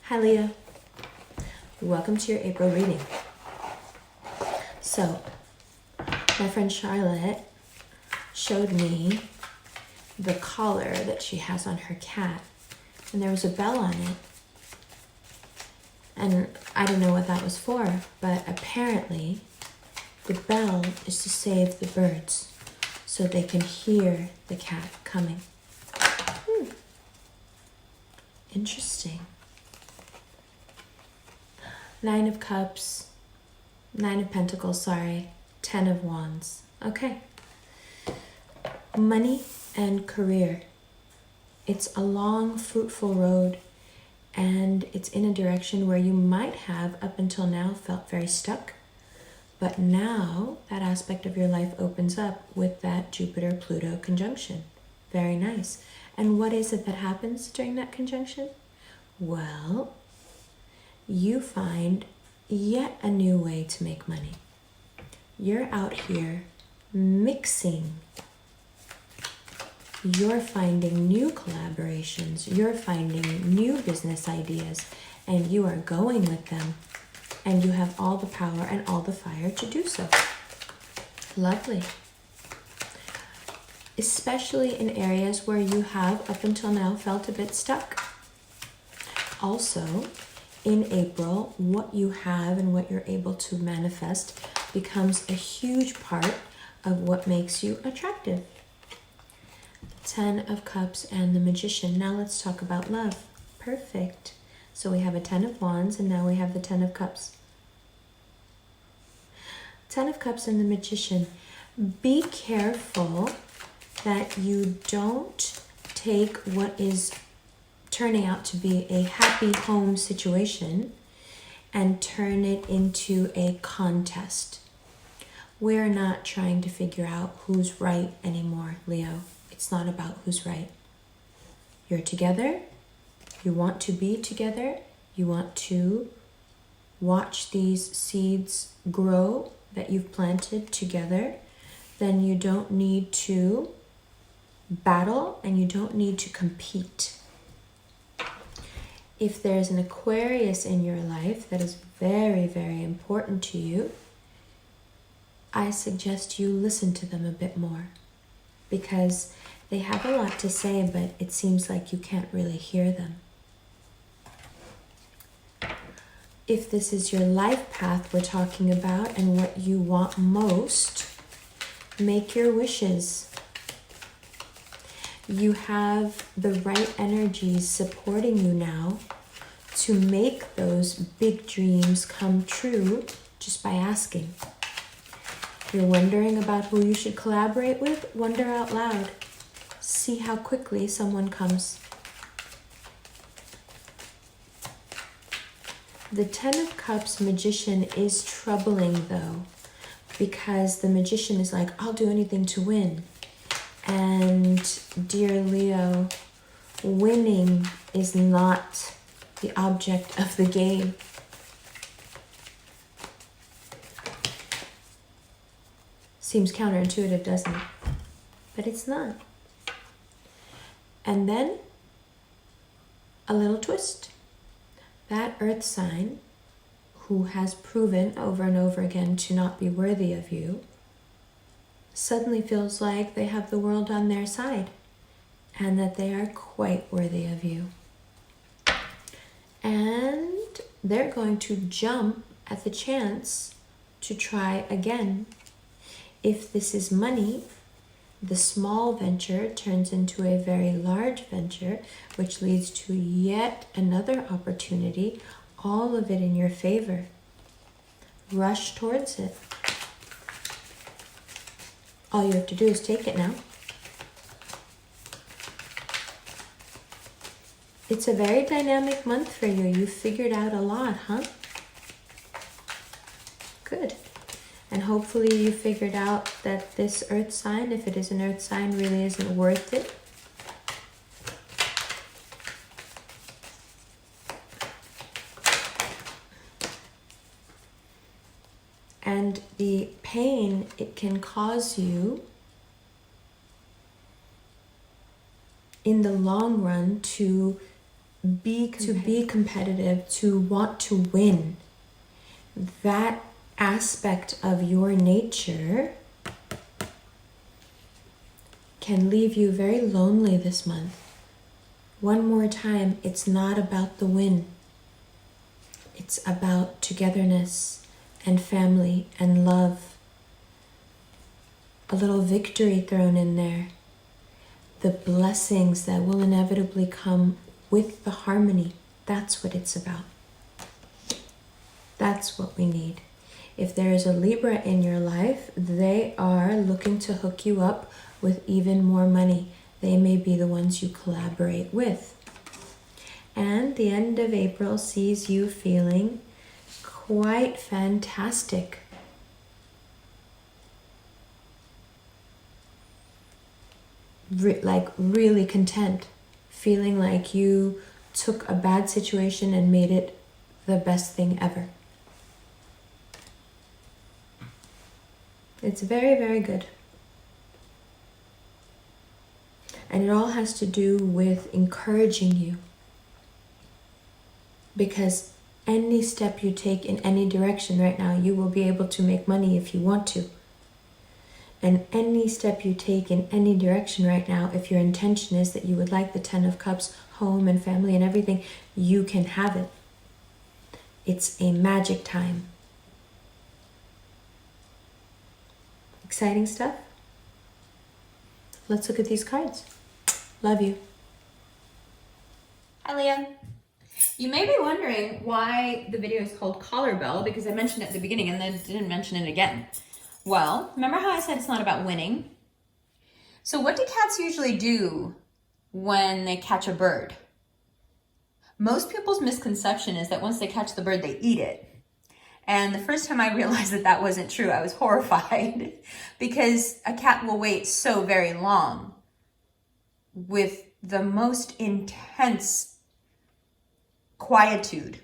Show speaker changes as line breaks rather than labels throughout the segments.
Hi Leah, welcome to your April reading. So, my friend Charlotte showed me the collar that she has on her cat, and there was a bell on it. And I don't know what that was for, but apparently the bell is to save the birds so they can hear the cat coming. Interesting. 9 of Cups, 9 of Pentacles, 10 of Wands. Okay. Money and career. It's a long, fruitful road, and it's in a direction where you might have, up until now, felt very stuck. But now, that aspect of your life opens up with that Jupiter-Pluto conjunction. Very nice. And what is it that happens during that conjunction? Well, you find yet a new way to make money. You're out here mixing. You're finding new collaborations. You're finding new business ideas, and you are going with them. And you have all the power and all the fire to do so. Lovely. Especially in areas where you have, up until now, felt a bit stuck. Also, in April, what you have and what you're able to manifest becomes a huge part of what makes you attractive. 10 of Cups and the Magician. Now let's talk about love. Perfect. So we have a 10 of Wands, and now we have the 10 of Cups. 10 of Cups and the Magician. Be careful that you don't take what is turning out to be a happy home situation and turn it into a contest. We're not trying to figure out who's right anymore, Leo. It's not about who's right. You're together. You want to be together. You want to watch these seeds grow that you've planted together. Then you don't need to battle and you don't need to compete. If there's an Aquarius in your life that is very, very important to you, I suggest you listen to them a bit more, because they have a lot to say, but it seems like you can't really hear them. If this is your life path we're talking about and what you want most, make your wishes. You have the right energies supporting you now to make those big dreams come true just by asking. If you're wondering about who you should collaborate with, wonder out loud. See how quickly someone comes. The 10 of Cups Magician is troubling though, because the Magician is like, I'll do anything to win. And dear Leo, winning is not the object of the game. Seems counterintuitive, doesn't it? But it's not. And then a little twist. That earth sign, who has proven over and over again to not be worthy of you, suddenly feels like they have the world on their side and that they are quite worthy of you. And they're going to jump at the chance to try again. If this is money, the small venture turns into a very large venture, which leads to yet another opportunity, all of it in your favor. Rush towards it. All you have to do is take it now. It's a very dynamic month for you. You figured out a lot, huh? Good. And hopefully you figured out that this earth sign, if it is an earth sign, really isn't worth it. And the pain it can cause you in the long run to be competitive, to want to win. That aspect of your nature can leave you very lonely this month. One more time, it's not about the win. It's about togetherness and family and love. A little victory thrown in there. The blessings that will inevitably come with the harmony. That's what it's about. That's what we need. If there is a Libra in your life, they are looking to hook you up with even more money. They may be the ones you collaborate with. And the end of April sees you feeling quite fantastic. Like really content. Feeling like you took a bad situation and made it the best thing ever. It's very, very good. And it all has to do with encouraging you. Because any step you take in any direction right now, you will be able to make money if you want to. And any step you take in any direction right now, if your intention is that you would like the 10 of Cups, home and family and everything, you can have it. It's a magic time. Exciting stuff? Let's look at these cards. Love you.
Hi, Leah. You may be wondering why the video is called Collar Bell, because I mentioned it at the beginning and then didn't mention it again. Well, remember how I said it's not about winning? So what do cats usually do when they catch a bird? Most people's misconception is that once they catch the bird, they eat it. And the first time I realized that that wasn't true, I was horrified because a cat will wait so very long with the most intense quietude,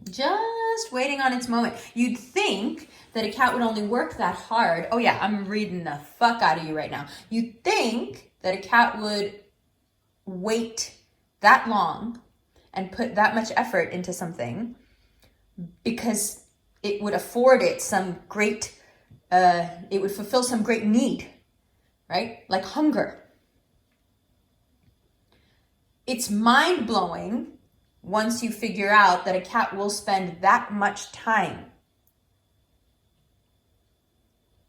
just waiting on its moment. You'd think that a cat would only work that hard. Oh yeah, I'm reading the fuck out of you right now. You'd think that a cat would wait that long and put that much effort into something because it would afford it some great, it would fulfill some great need, right? Like hunger. It's mind-blowing once you figure out that a cat will spend that much time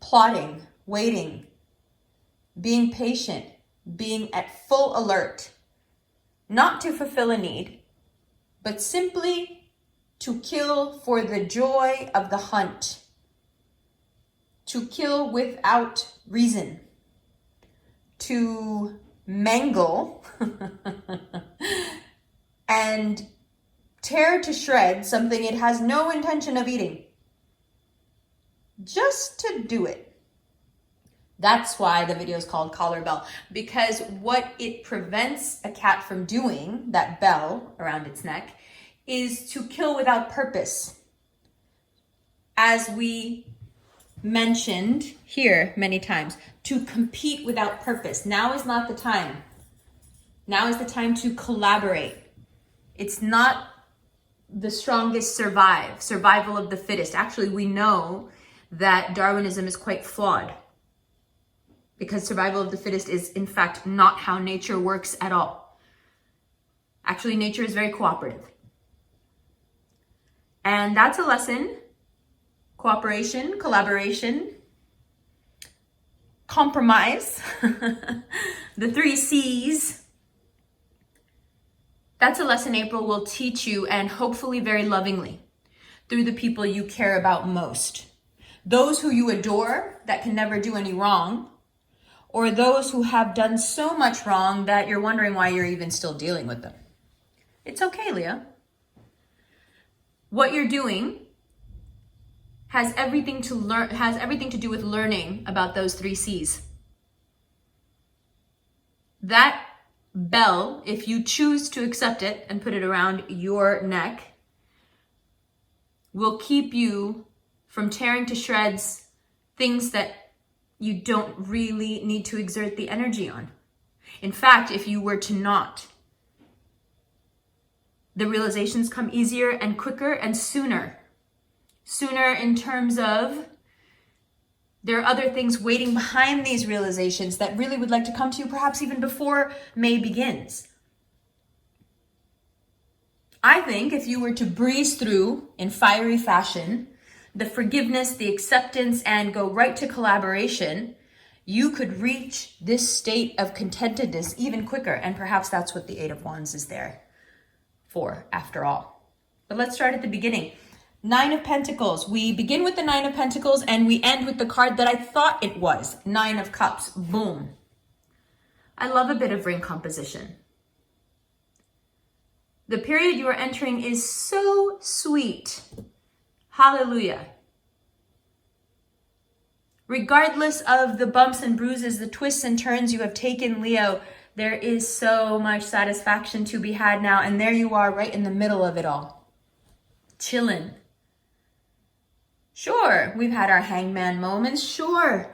plotting, waiting, being patient, being at full alert, not to fulfill a need, but simply to kill for the joy of the hunt, to kill without reason, to mangle and tear to shreds something it has no intention of eating, just to do it. That's why the video is called Collar Bell, because what it prevents a cat from doing, that bell around its neck, is to kill without purpose. As we mentioned here many times, to compete without purpose. Now is not the time. Now is the time to collaborate. It's not the strongest survival of the fittest. Actually, we know that Darwinism is quite flawed because survival of the fittest is in fact not how nature works at all. Actually, nature is very cooperative. And that's a lesson. Cooperation, collaboration, compromise, the 3 C's. That's a lesson April will teach you, and hopefully very lovingly, through the people you care about most. Those who you adore that can never do any wrong, or those who have done so much wrong that you're wondering why you're even still dealing with them. It's okay, Leah. What you're doing has everything to do with learning about those 3 C's. That bell, if you choose to accept it and put it around your neck, will keep you from tearing to shreds things that you don't really need to exert the energy on. In fact, if you were to not the realizations come easier and quicker and sooner. Sooner in terms of there are other things waiting behind these realizations that really would like to come to you, perhaps even before May begins. I think if you were to breeze through in fiery fashion, the forgiveness, the acceptance, and go right to collaboration, you could reach this state of contentedness even quicker. And perhaps that's what the Eight of Wands is there for, after all. But let's start at the beginning. Nine of Pentacles. We begin with the Nine of Pentacles and we end with the card that I thought it was. Nine of Cups. Boom. I love a bit of ring composition. The period you are entering is so sweet. Hallelujah. Regardless of the bumps and bruises, the twists and turns you have taken, Leo, there is so much satisfaction to be had now. And there you are right in the middle of it all. Chilling. Sure, we've had our Hangman moments. Sure,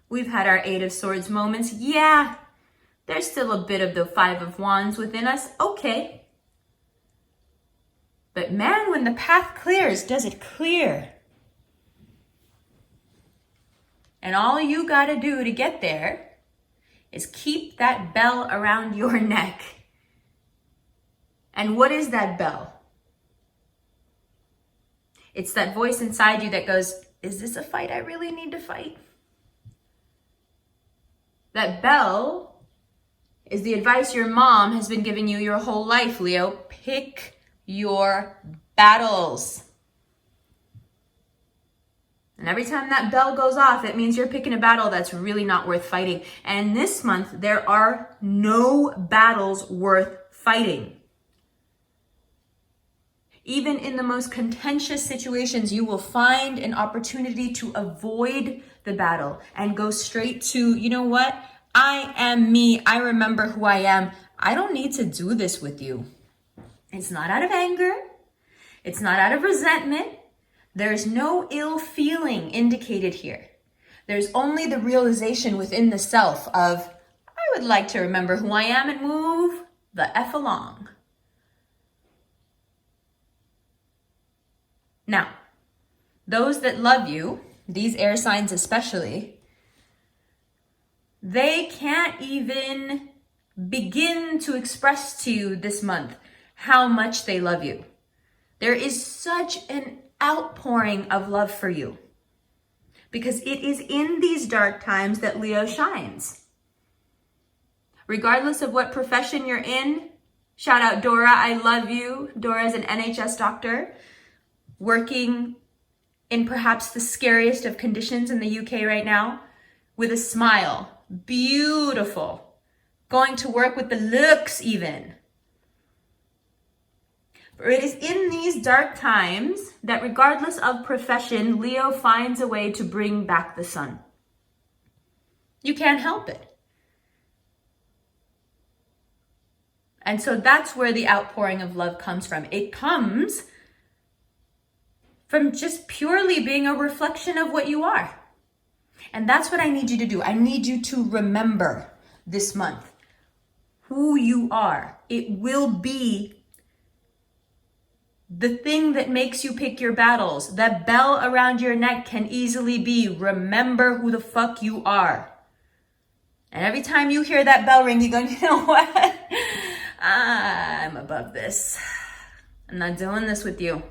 we've had our Eight of Swords moments. Yeah, there's still a bit of the Five of Wands within us. Okay. But man, when the path clears, does it clear? And all you got to do to get there is keep that bell around your neck. And what is that bell? It's that voice inside you that goes, is this a fight I really need to fight? That bell is the advice your mom has been giving you your whole life, Leo. Pick your battles. And every time that bell goes off, it means you're picking a battle that's really not worth fighting. And this month, there are no battles worth fighting. Even in the most contentious situations, you will find an opportunity to avoid the battle and go straight to, you know what? I am me. I remember who I am. I don't need to do this with you. It's not out of anger. It's not out of resentment. There's no ill feeling indicated here. There's only the realization within the self of, I would like to remember who I am and move the F along. Now, those that love you, these air signs especially, they can't even begin to express to you this month how much they love you. There is such an outpouring of love for you because it is in these dark times that Leo shines. Regardless of what profession you're in, shout out Dora, I love you. Dora is an NHS doctor working in perhaps the scariest of conditions in the UK right now with a smile. Beautiful. Going to work with the looks even. For it is in these dark times that regardless of profession, Leo finds a way to bring back the sun. You can't help it. And so that's where the outpouring of love comes from. It comes from just purely being a reflection of what you are. And that's what I need you to do. I need you to remember this month who you are. It will be the thing that makes you pick your battles. That bell around your neck can easily be, remember who the fuck you are. And every time you hear that bell ring, you go, you know what? I'm above this. I'm not doing this with you.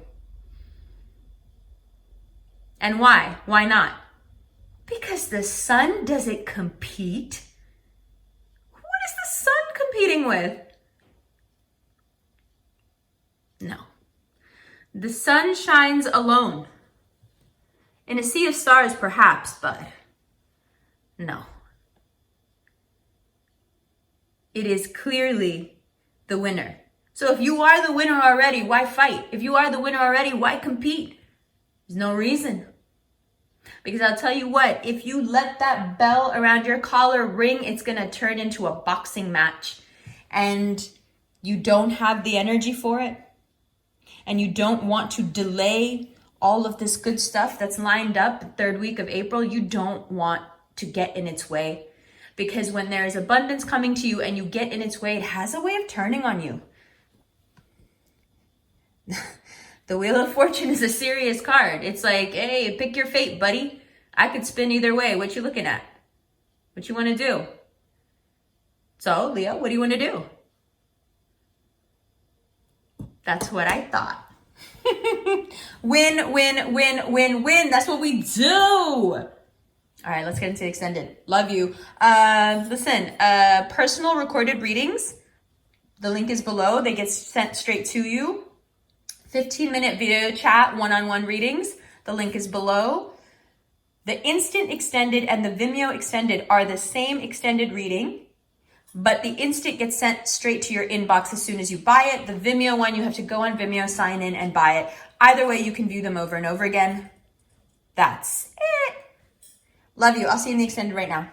And why? Why not? Because the sun doesn't compete. What is the sun competing with? No. The sun shines alone. In a sea of stars, perhaps, but no. It is clearly the winner. So if you are the winner already, why fight? If you are the winner already, why compete? There's no reason. Because I'll tell you what, if you let that bell around your collar ring, it's going to turn into a boxing match. And you don't have the energy for it. And you don't want to delay all of this good stuff that's lined up the third week of April. You don't want to get in its way. Because when there is abundance coming to you and you get in its way, it has a way of turning on you. The Wheel of Fortune is a serious card. It's like, hey, pick your fate, buddy. I could spin either way. What you looking at? What you want to do? So, Leo, what do you want to do? That's what I thought. Win, win, win, win, win. That's what we do. All right, let's get into the extended. Love you. Listen, personal recorded readings. The link is below. They get sent straight to you. 15-minute video chat, one-on-one readings. The link is below. The instant extended and the Vimeo extended are the same extended reading, but the instant gets sent straight to your inbox as soon as you buy it. The Vimeo one, you have to go on Vimeo, sign in, and buy it. Either way, you can view them over and over again. That's it. Love you. I'll see you in the extended right now.